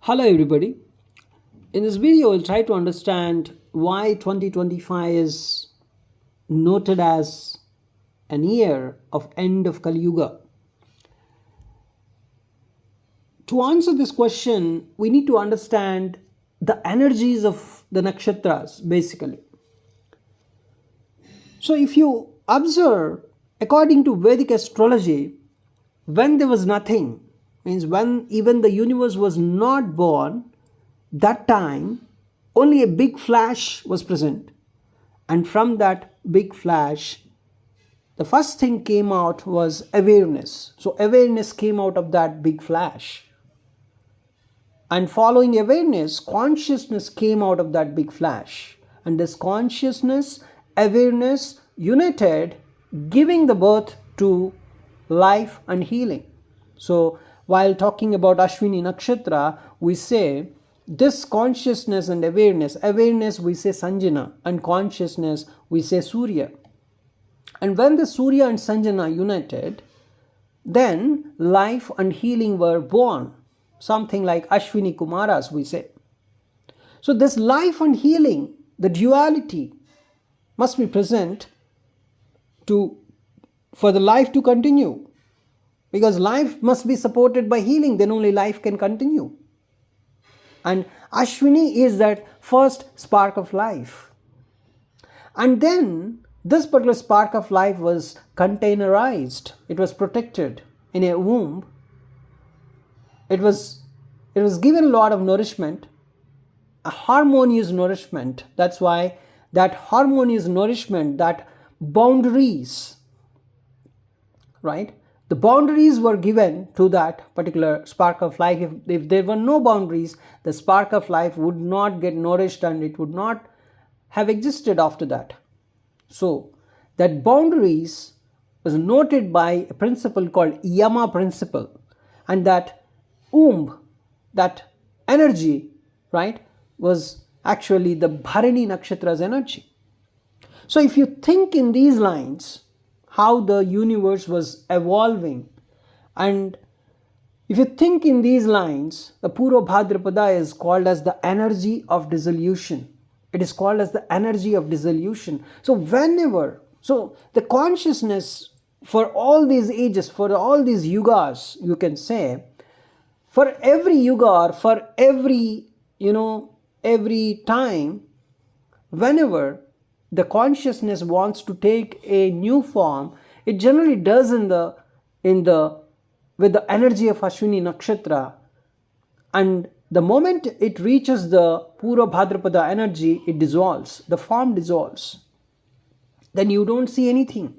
Hello everybody. In this video, we'll try to understand why 2025 is noted as an year of End of Kaliyuga. To answer this question, we need to understand the energies of the nakshatras basically. So if you observe, according to Vedic astrology, when there was nothing, means when even the universe was not born, that time only a big flash was present. And from that big flash, the first thing came out was awareness. So awareness came out of that big flash. And following awareness, consciousness came out of that big flash. And this consciousness, awareness united, giving the birth to life and healing. So while talking about Ashwini Nakshatra, we say this consciousness and awareness we say Sanjana, and consciousness we say Surya. And when the Surya and Sanjana united, then life and healing were born. Something like Ashwini Kumaras we say. So this life and healing, the duality must be present for the life to continue. Because life must be supported by healing, then only life can continue. And Ashwini is that first spark of life. And then this particular spark of life was containerized. It was protected in a womb. It was given a lot of nourishment, a harmonious nourishment. That's why that harmonious nourishment, that boundaries, right? The boundaries were given to that particular spark of life. If there were no boundaries, the spark of life would not get nourished and it would not have existed after that. So that boundaries was noted by a principle called Yama principle. And that that energy, right, was actually the Bharani Nakshatra's energy. So if you think in these lines, how the universe was evolving, and if you think in these lines, the Purva Bhadrapada is called as the energy of dissolution. It is called as the energy of dissolution. So the consciousness for all these ages, for all these yugas, you can say, for every yuga or for every time, whenever the consciousness wants to take a new form, it generally does with the energy of Ashwini Nakshatra. And the moment it reaches the Purva Bhadrapada energy, it dissolves. The form dissolves. Then you don't see anything.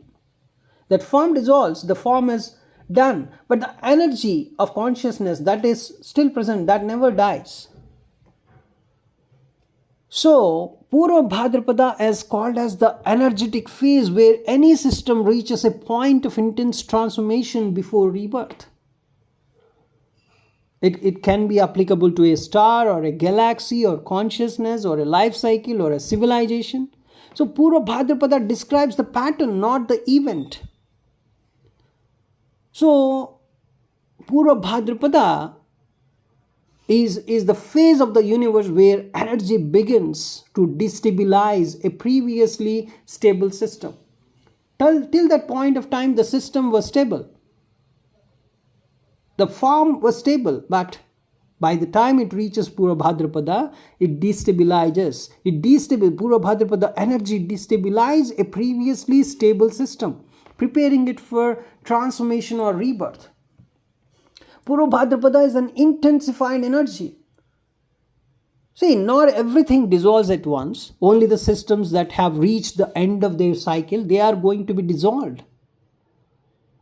That form dissolves. The form is done. But the energy of consciousness, that is still present. That never dies. So, Purva Bhadrapada is called as the energetic phase where any system reaches a point of intense transformation before rebirth. It can be applicable to a star or a galaxy or consciousness or a life cycle or a civilization. So, Purva Bhadrapada describes the pattern, not the event. So, Purva Bhadrapada is the phase of the universe where energy begins to destabilize a previously stable system. Till that point of time, the system was stable. The form was stable, but by the time it reaches Purva Bhadrapada, it destabilizes. Purva Bhadrapada energy destabilizes a previously stable system, preparing it for transformation or rebirth. Purva Bhadrapada is an intensified energy. See, not everything dissolves at once. Only the systems that have reached the end of their cycle, they are going to be dissolved.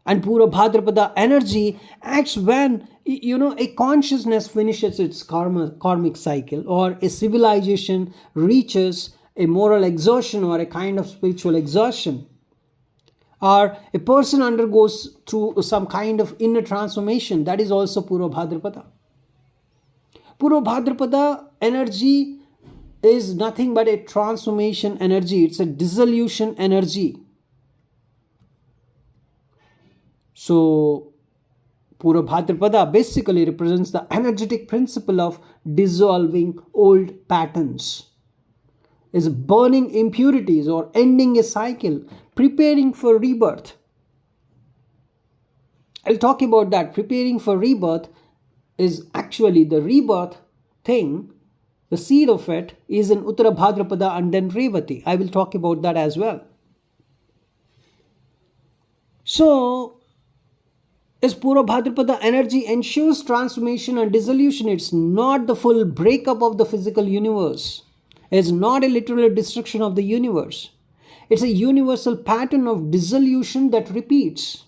And Purva Bhadrapada energy acts when, a consciousness finishes its karmic cycle, or a civilization reaches a moral exhaustion or a kind of spiritual exhaustion, or a person undergoes through some kind of inner transformation. That is also Purva Bhadrapada. Purva Bhadrapada energy is nothing but a transformation energy. It's a dissolution energy. So Pura Bhadrapada basically represents the energetic principle of dissolving old patterns, is burning impurities or ending a cycle, preparing for rebirth. I'll talk about that. Preparing for rebirth is actually the rebirth thing. The seed of it is in Uttara Bhadrapada and then Revati. I will talk about that as well. So, as Pura Bhadrapada energy ensures transformation and dissolution, it's not the full breakup of the physical universe. It's not a literal destruction of the universe. It's a universal pattern of dissolution that repeats.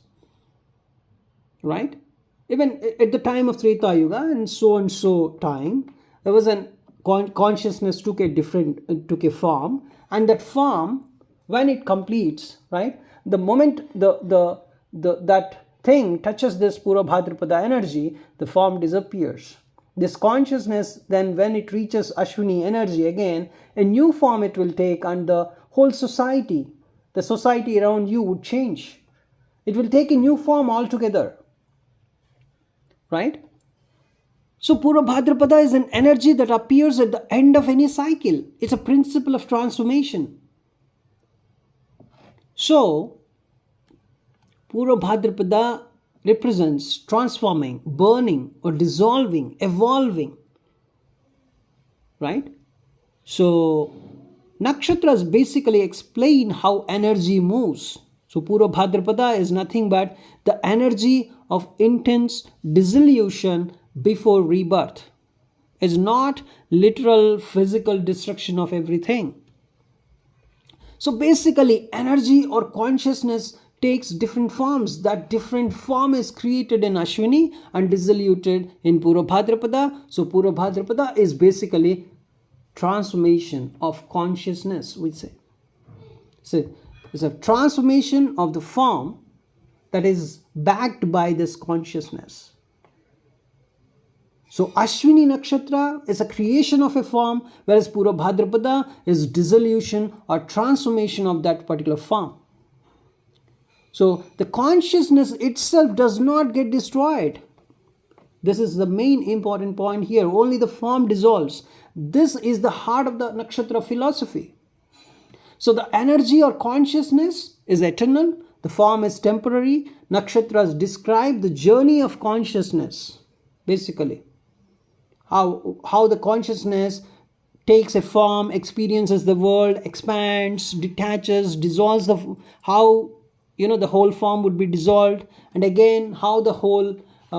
Right? Even at the time of Treta Yuga and so time, there was an consciousness took a form, and that form, when it completes, right, the moment that thing touches this Pura Bhadrapada energy, the form disappears. This consciousness, then when it reaches Ashwini energy again, a new form it will take, and the whole society, the society around you would change. It will take a new form altogether. Right? So Pura Bhadrapada is an energy that appears at the end of any cycle. It's a principle of transformation. So Pura Bhadrapada represents transforming, burning or dissolving, evolving. Right? So nakshatras basically explain how energy moves. So Pura Bhadrapada is nothing but the energy of intense dissolution before rebirth. It's not literal physical destruction of everything. So basically energy or consciousness takes different forms. That different form is created in Ashwini and dissoluted in Pura Bhadrapada. So Pura Bhadrapada is basically transformation of consciousness, we say. So it's a transformation of the form that is backed by this consciousness. So Ashwini Nakshatra is a creation of a form, whereas Pura Bhadrapada is dissolution or transformation of that particular form. So the consciousness itself does not get destroyed. This is the main important point here. Only the form dissolves. This is the heart of the nakshatra philosophy. So the energy or consciousness is eternal. The form is temporary. Nakshatras describe the journey of consciousness, basically. How the consciousness takes a form, experiences the world, expands, detaches, dissolves how the whole form would be dissolved, and again how the whole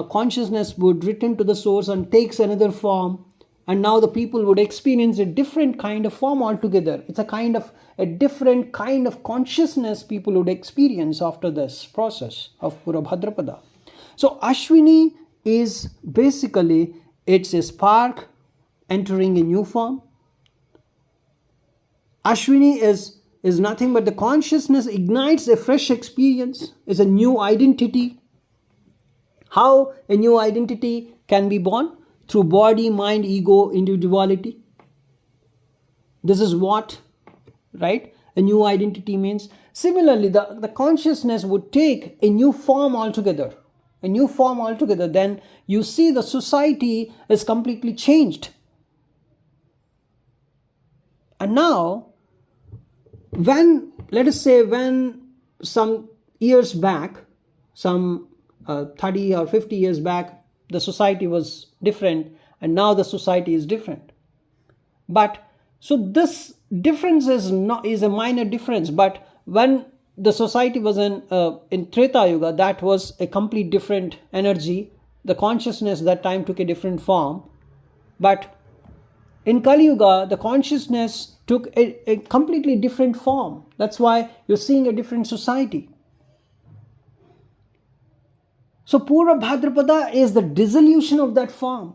consciousness would return to the source and takes another form, and now the people would experience a different kind of form altogether. It's a different kind of consciousness people would experience after this process of Pura Bhadrapada. So Ashwini is basically, it's a spark entering a new form. Ashwini is nothing but the consciousness ignites a fresh experience, is a new identity. How a new identity can be born? Through body, mind, ego, individuality. This is what, right, a new identity means. Similarly, the consciousness would take a new form altogether. Then you see the society is completely changed. And now, when some years back, some 30 or 50 years back, the society was different, and now the society is different. But so this difference is a minor difference. But when the society was in Treta Yuga, that was a complete different energy. The consciousness that time took a different form. But in Kaliyuga, the consciousness took a completely different form. That's why you're seeing a different society. So Pura Bhadrapada is the dissolution of that form.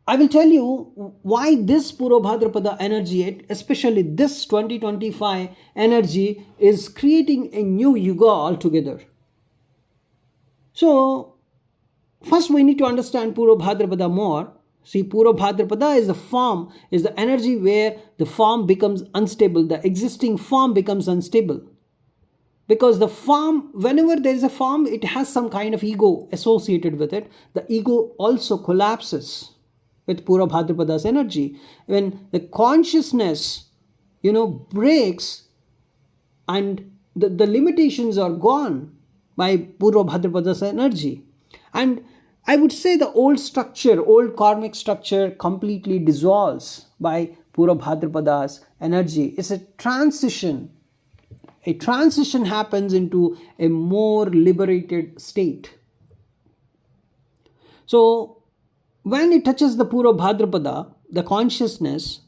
I will tell you why this Pura Bhadrapada energy, especially this 2025 energy, is creating a new yuga altogether. So first we need to understand Pura Bhadrapada more. See, Pura Bhadrapada is the form, is the energy where the form becomes unstable. The existing form becomes unstable. Because the form, whenever there is a form, it has some kind of ego associated with it. The ego also collapses with Pura Bhadrapada's energy. When the consciousness, breaks, and the limitations are gone by Pura Bhadrapada's energy. And I would say the old karmic structure completely dissolves by Pura Bhadrapada's energy. It's a transition. A transition happens into a more liberated state. So, when it touches the Pura Bhadrapada, the consciousness,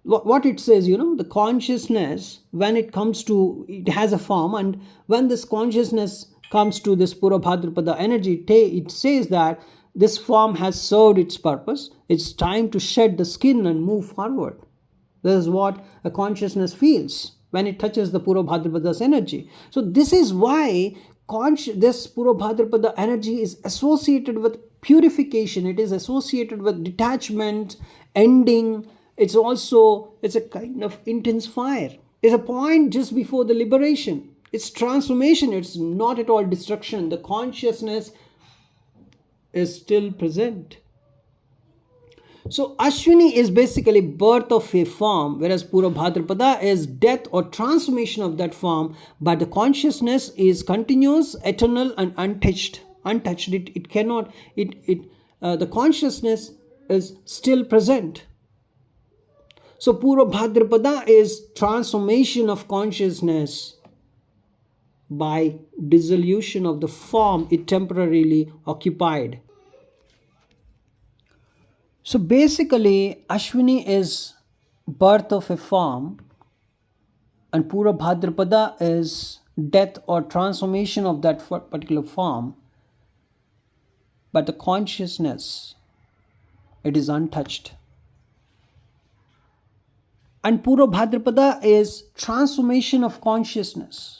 what it says, the consciousness, when it comes to, it has a form, and when this consciousness comes to this Pura Bhadrapada energy, it says that this form has served its purpose. It's time to shed the skin and move forward. This is what a consciousness feels when it touches the Pura Bhadrapada's energy. So this is why this Pura Bhadrapada energy is associated with purification. It is associated with detachment, ending. It's a kind of intense fire. It's a point just before the liberation. It's transformation. It's not at all destruction. The consciousness is still present. So Ashwini is basically birth of a form, whereas Pura Bhadrapada is death or transformation of that form. But the consciousness is continuous, eternal, and untouched. It cannot. The consciousness is still present. So Pura Bhadrapada is transformation of consciousness by dissolution of the form it temporarily occupied. So basically, Ashwini is birth of a form, and Pura Bhadrapada is death or transformation of that particular form. But the consciousness, it is untouched. And Pura Bhadrapada is transformation of consciousness.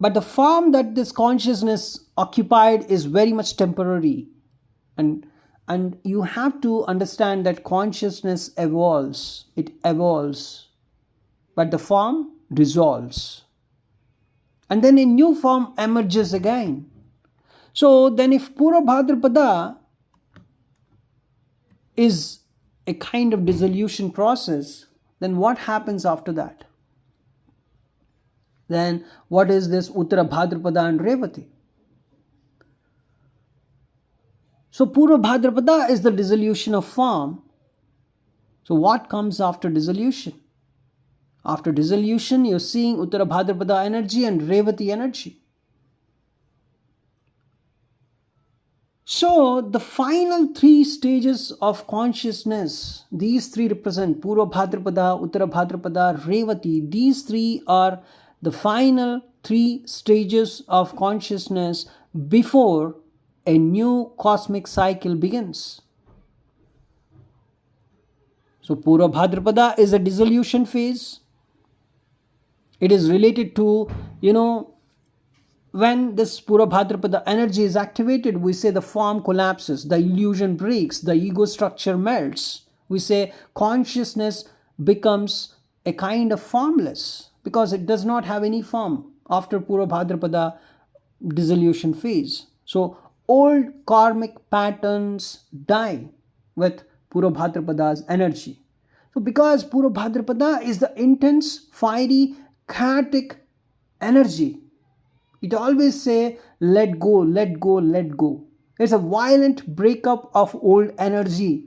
But the form that this consciousness occupied is very much temporary. And you have to understand that consciousness evolves. It evolves. But the form dissolves. And then a new form emerges again. So then if Pura Bhadrapada is a kind of dissolution process, then what happens after that? Then what is this Uttara Bhadrapada and Revati? So Pura Bhadrapada is the dissolution of form. So what comes after dissolution? After dissolution, you're seeing Uttara Bhadrapada energy and Revati energy. So the final three stages of consciousness, these three represent Purva Bhadrapada, Uttara Bhadrapada, Revati. These three are the final three stages of consciousness before a new cosmic cycle begins. So Purva Bhadrapada is a dissolution phase. It is related to, when this Purva Bhadrapada energy is activated, we say the form collapses, the illusion breaks, the ego structure melts. We say consciousness becomes a kind of formless because it does not have any form after Purva Bhadrapada dissolution phase. So old karmic patterns die with Purva Bhadrapada's energy. So because Purva Bhadrapada is the intense, fiery, chaotic energy, it always say, let go, let go, let go. It's a violent breakup of old energy.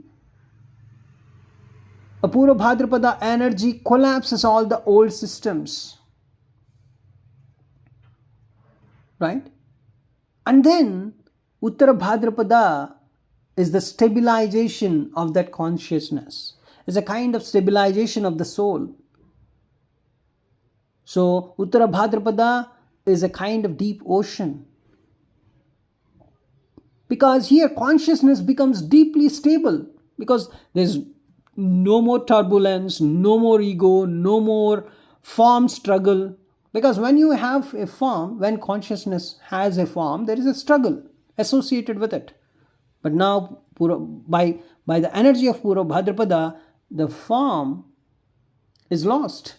A Purva Bhadrapada energy collapses all the old systems. Right? And then Uttara Bhadrapada is the stabilization of that consciousness. It's a kind of stabilization of the soul. So Uttara Bhadrapada is a kind of deep ocean. Because here consciousness becomes deeply stable. Because there's no more turbulence, no more ego, no more form struggle. Because when you have a form, when consciousness has a form, there is a struggle associated with it. But now, by the energy of Purva Bhadrapada, the form is lost.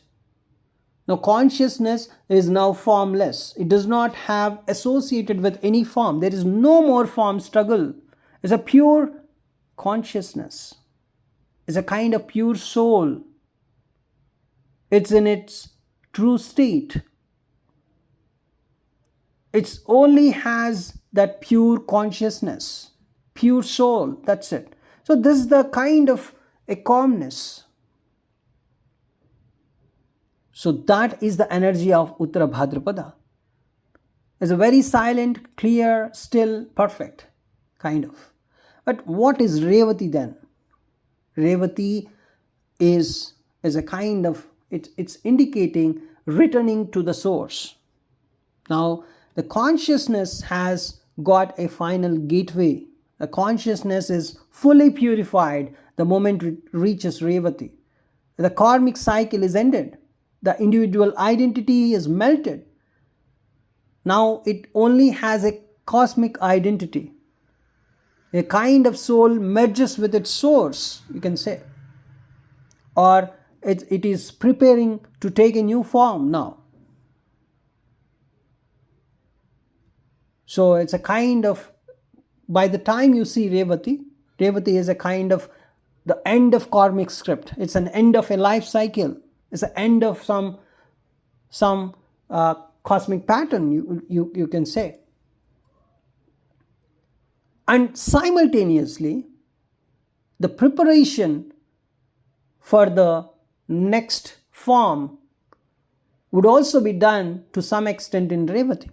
Now consciousness is now formless. It does not have associated with any form. There is no more form struggle. It's a pure consciousness. It's a kind of pure soul. It's in its true state. It only has that pure consciousness, pure soul. That's it. So this is the kind of a calmness. So that is the energy of Uttara Bhadrapada. It's a very silent, clear, still, perfect kind of. But what is Revati then? Revati is a kind of, it's indicating returning to the source. Now, the consciousness has got a final gateway. The consciousness is fully purified the moment it reaches Revati. The karmic cycle is ended. The individual identity is melted. Now it only has a cosmic identity. A kind of soul merges with its source, you can say. Or it is preparing to take a new form now. So it's a kind of, by the time you see Revati is a kind of the end of karmic script. It's an end of a life cycle. It's an end of some cosmic pattern, you can say. And simultaneously, the preparation for the next form would also be done to some extent in Revati.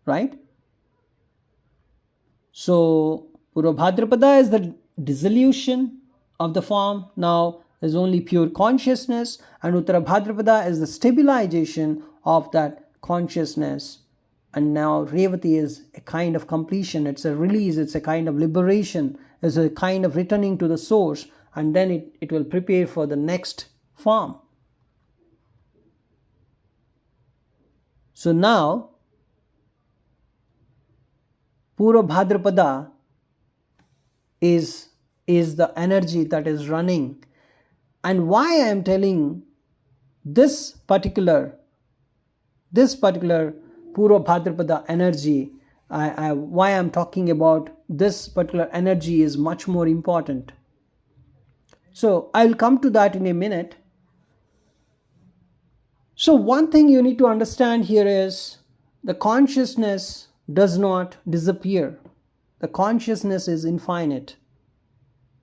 Right? So, Purvabhadrapada is the dissolution of the form. Now, there's only pure consciousness, and Uttara Bhadrapada is the stabilization of that consciousness. And now Revati is a kind of completion, it's a release, it's a kind of liberation, it's a kind of returning to the source, and then it will prepare for the next form. So now, Purva Bhadrapada is the energy that is running. And why I am telling this particular Purva Bhadrapada energy, why I am talking about this particular energy is much more important. So I will come to that in a minute. So one thing you need to understand here is the consciousness does not disappear. The consciousness is infinite.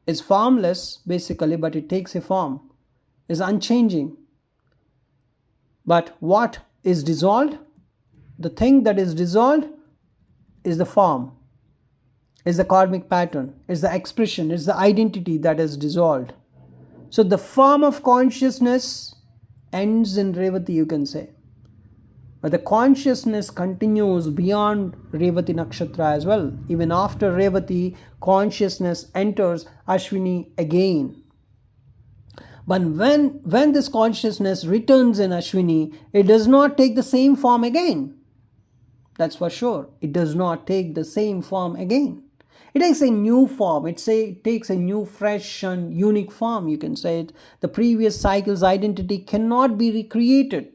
It's formless basically, but it takes a form. It's unchanging. But what is dissolved? The thing that is dissolved is the form, is the karmic pattern, is the expression, is the identity that is dissolved. So the form of consciousness ends in Revati, you can say. But the consciousness continues beyond Revati Nakshatra as well. Even after Revati, consciousness enters Ashwini again. But when this consciousness returns in Ashwini, it does not take the same form again. That's for sure. It does not take the same form again. It takes a new form. It takes a new, fresh and unique form, you can say it. The previous cycle's identity cannot be recreated.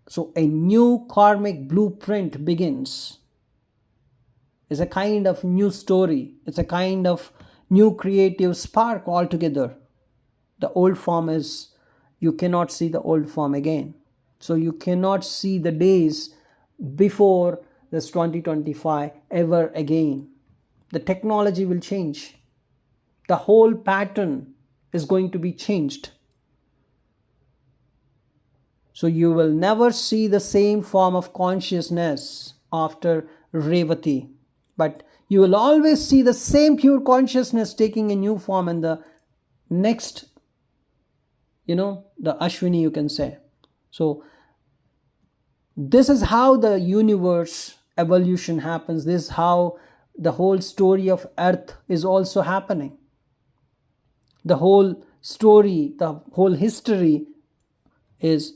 So a new karmic blueprint begins. It's a kind of new story. It's a kind of new creative spark altogether. The old form is, you cannot see the old form again. So you cannot see the days before this 2025 ever again. The technology will change. The whole pattern is going to be changed. So you will never see the same form of consciousness after Revati. But you will always see the same pure consciousness taking a new form in the next, the Ashwini, you can say. So this is how the universe evolution happens. This is how the whole story of Earth is also happening. The whole story, the whole history is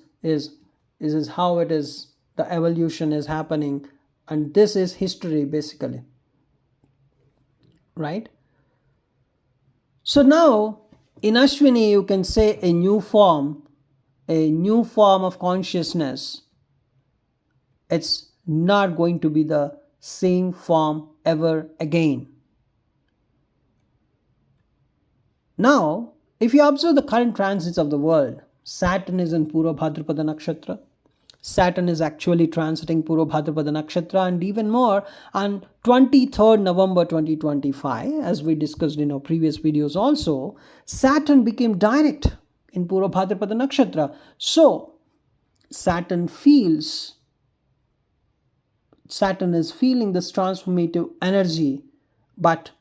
how it is, the evolution is happening, and this is history basically, right? So now In Ashwini, you can say a new form of consciousness. It's not going to be the same form ever again. Now, if you observe the current transits of the world, Saturn is in Purva Bhadrapada Nakshatra. Saturn is actually transiting Purva Bhadrapada Nakshatra, and even more on 23rd November 2025, as we discussed in our previous videos also, Saturn became direct in Purva Bhadrapada Nakshatra. So, Saturn is feeling this transformative energy, but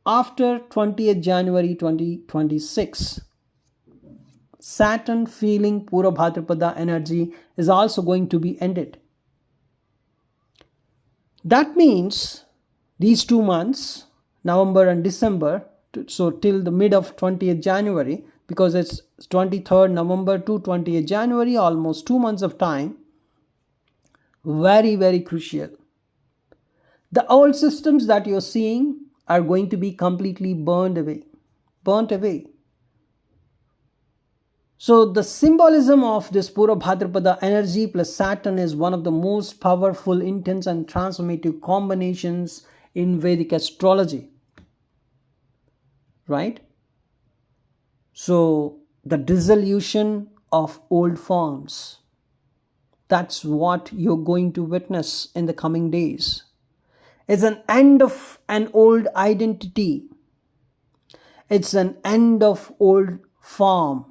after 20th January 2026, Saturn feeling Purva Bhadrapada energy is also going to be ended. That means these 2 months, November and December, so till the mid of 20th January, because it's 23rd November to 20th January, almost 2 months of time, very, very crucial. The old systems that you're seeing are going to be completely burnt away. So the symbolism of this Purva Bhadrapada energy plus Saturn is one of the most powerful, intense and transformative combinations in Vedic astrology. Right? So the dissolution of old forms, that's what you're going to witness in the coming days. It's an end of an old identity. It's an end of old form.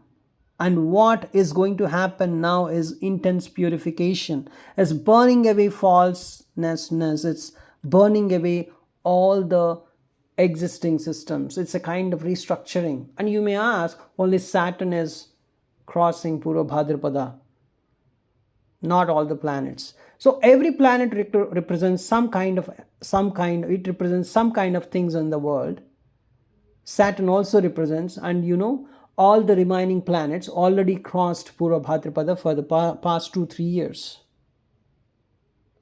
And what is going to happen now is intense purification. It's burning away falseness. It's burning away all the existing systems. It's a kind of restructuring. And you may ask, only Saturn is crossing Purva Bhadrapada, not all the planets. So every planet represents some kind of things in the world. Saturn also represents, and all the remaining planets already crossed Purva Bhadrapada for the past 2-3 years.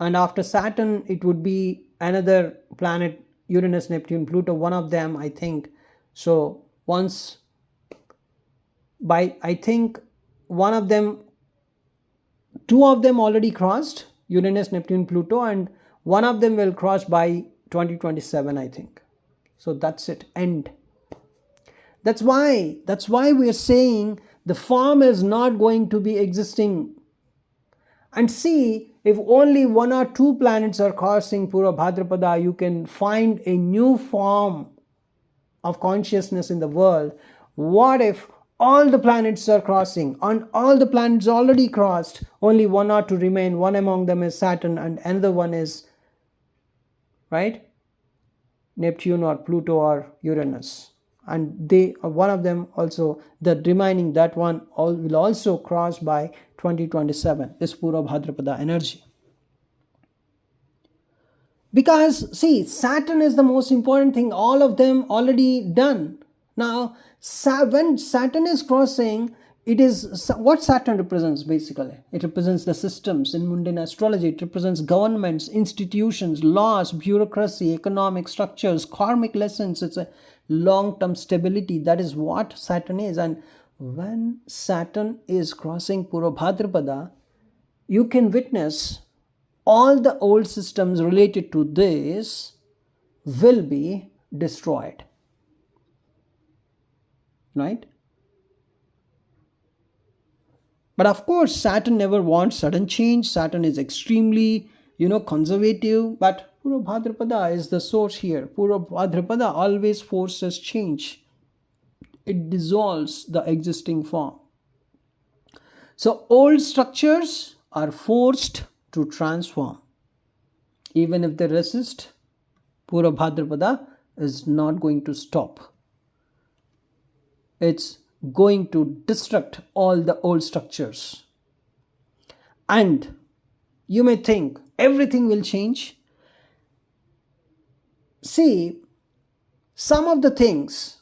And after Saturn, it would be another planet, Uranus, Neptune, Pluto, one of them, I think. So one of them, two of them already crossed, Uranus, Neptune, Pluto, and one of them will cross by 2027, I think. So that's it, end. That's why we are saying the form is not going to be existing. And see, if only 1 or 2 planets are crossing Purva Bhadrapada, you can find a new form of consciousness in the world. What if all the planets are crossing, and all the planets already crossed, only 1 or 2 remain? One among them is Saturn and another one is, right, Neptune or Pluto or Uranus. And one of them also, the remaining, that one will also cross by 2027, this Purva Bhadrapada energy. Because see, Saturn is the most important thing, all of them already done. Now when Saturn is crossing, it is what Saturn represents. Basically it represents the systems in mundane astrology. It represents governments, institutions, laws, bureaucracy, economic structures, karmic lessons. It's a long-term stability. That is what Saturn is. And when Saturn is crossing Purva Bhadrapada, you can witness all the old systems related to this will be destroyed. Right? But of course, Saturn never wants sudden change. Saturn is extremely, conservative. But Purva Bhadrapada is the source here. Purva Bhadrapada always forces change. It dissolves the existing form. So old structures are forced to transform. Even if they resist, Purva Bhadrapada is not going to stop. It's going to destruct all the old structures. And you may think everything will change. See, some of the things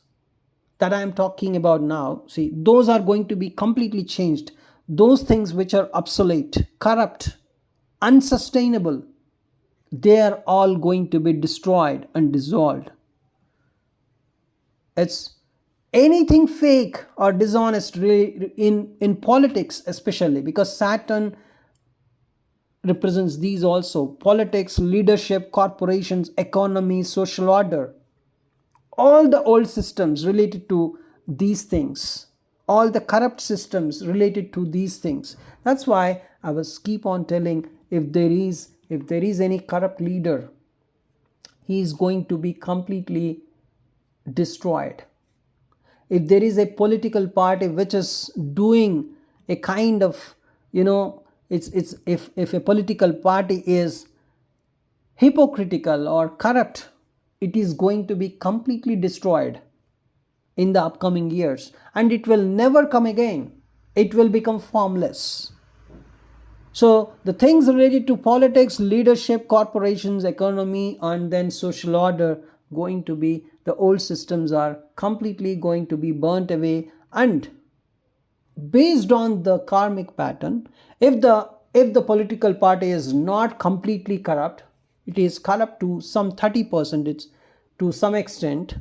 that I am talking about now, see, those are going to be completely changed. Those things which are obsolete, corrupt, unsustainable, they are all going to be destroyed and dissolved. It's anything fake or dishonest in politics, especially because Saturn represents these also: politics, leadership, corporations, economy, social order, all the old systems related to these things, all the corrupt systems related to these things. That's why I was keep on telling, if there is any corrupt leader, he is going to be completely destroyed. If there is a political party which is doing a kind of, it's if a political party is hypocritical or corrupt, it is going to be completely destroyed in the upcoming years, and it will never come again. It will become formless. So the things related to politics, leadership, corporations, economy, and then social order, going to be, the old systems are completely going to be burnt away. And based on the karmic pattern, if the political party is not completely corrupt, it is corrupt to some 30%, to some extent,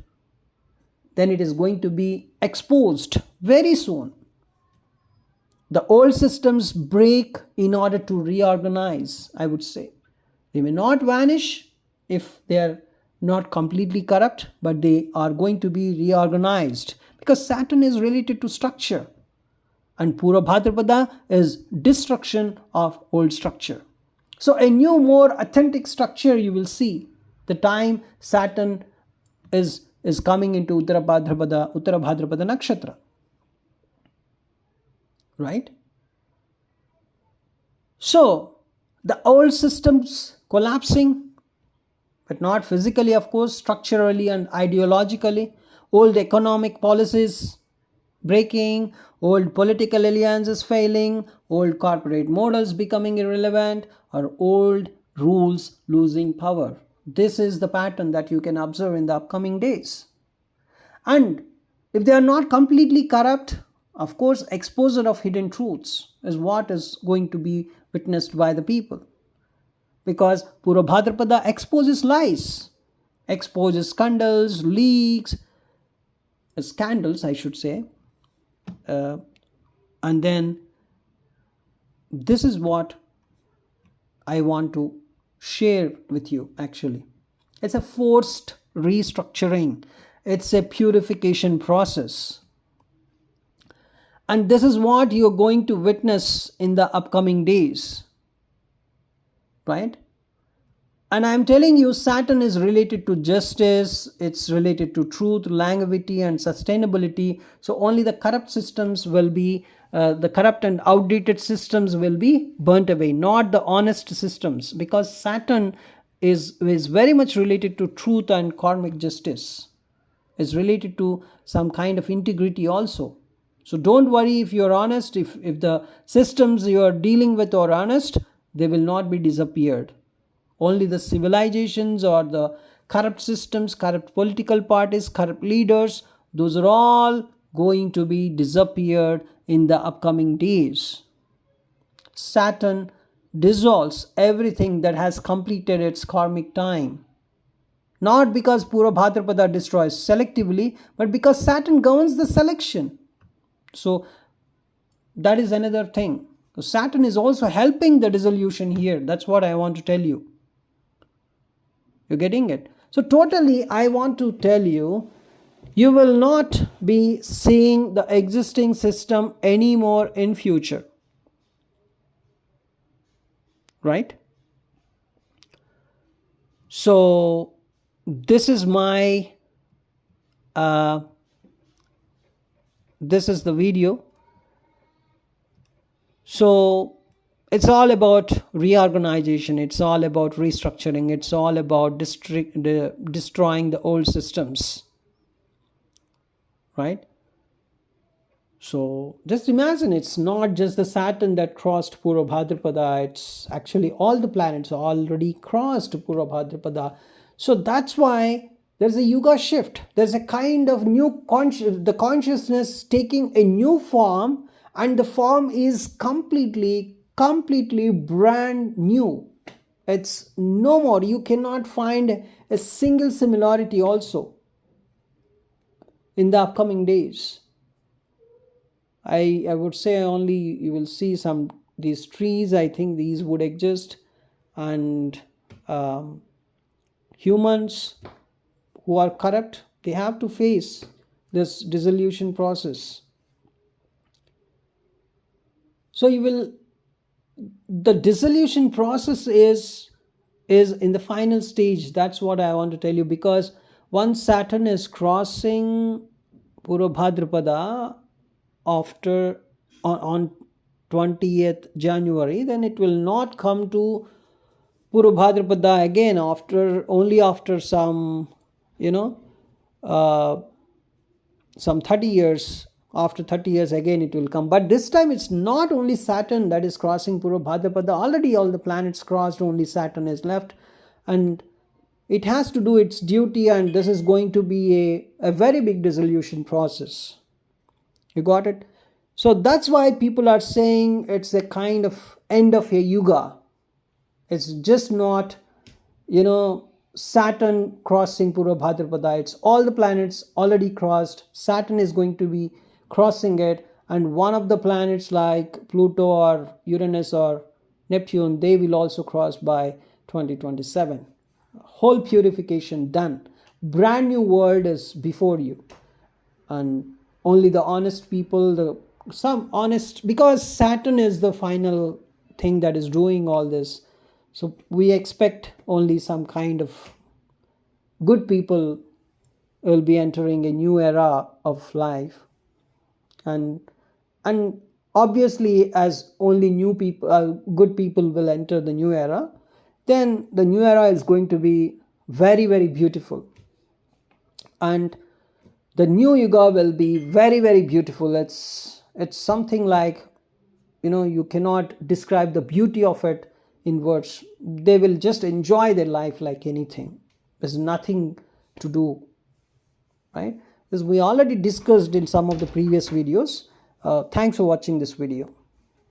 then it is going to be exposed very soon. The old systems break in order to reorganize, I would say. They may not vanish if they are not completely corrupt, but they are going to be reorganized, because Saturn is related to structure, and Pura Bhadrapada is destruction of old structure. So a new, more authentic structure you will see the time Saturn is coming into Uttara Bhadrapada Nakshatra. Right? So the old systems collapsing, but not physically, of course, structurally and ideologically. Old economic policies breaking, old political alliances failing, old corporate models becoming irrelevant, or old rules losing power. This is the pattern that you can observe in the upcoming days. And if they are not completely corrupt, of course, exposure of hidden truths is what is going to be witnessed by the people. Because Pura Bhadrapada exposes lies, exposes scandals, leaks, scandals, I should say. And then this is what I want to share with you actually. It's a forced restructuring, it's a purification process. And this is what you're going to witness in the upcoming days. Right? And I'm telling you, Saturn is related to justice, it's related to truth, longevity, and sustainability. So only the corrupt systems will be, the corrupt and outdated systems will be burnt away, not the honest systems, because Saturn is very much related to truth and karmic justice. It's related to some kind of integrity also. So don't worry if you're honest, if the systems you're dealing with are honest, they will not be disappeared. Only the civilizations or the corrupt systems, corrupt political parties, corrupt leaders, those are all going to be disappeared in the upcoming days. Saturn dissolves everything that has completed its karmic time. Not because Pura Bhadrapada destroys selectively, but because Saturn governs the selection. So that is another thing. So Saturn is also helping the dissolution here. That's what I want to tell you. You're getting it? So totally, I want to tell you, you will not be seeing the existing system anymore in future. Right? So this is my this is the video. So it's all about reorganization, it's all about restructuring, it's all about destroying the old systems. Right? So just imagine, it's not just the Saturn that crossed Pura Bhadrapada, it's actually all the planets already crossed Pura Bhadrapada. So that's why there's a yuga shift. There's a kind of new the consciousness taking a new form, and the form is completely brand new. It's no more. You cannot find a single similarity also. in the upcoming days. I would say only you will see some these trees. I think these would exist, and humans who are corrupt, they have to face this dissolution process. So the dissolution process is in the final stage. That's what I want to tell you, because once Saturn is crossing Purabhadrapada after on 20th January, then it will not come to Purabhadrapada again after some some 30 years. After 30 years again it will come, but this time it's not only Saturn that is crossing Purabhadrapada. Already all the planets crossed, only Saturn is left, and it has to do its duty, and this is going to be a very big dissolution process. You got it? So that's why people are saying it's a kind of end of a yuga. It's just not Saturn crossing Purabhadrapada. It's all the planets already crossed. Saturn is going to be crossing it, and one of the planets like Pluto or Uranus or Neptune, they will also cross by 2027. Whole purification done. Brand new world is before you, and only the honest people, because Saturn is the final thing that is doing all this. So we expect only some kind of good people will be entering a new era of life, and obviously as only new people, good people will enter the new era, then the new era is going to be very, very beautiful, and the new yuga will be very, very beautiful. It's something like you cannot describe the beauty of it in words. They will just enjoy their life like anything. There's nothing to do, right? As we already discussed in some of the previous videos. Thanks for watching this video.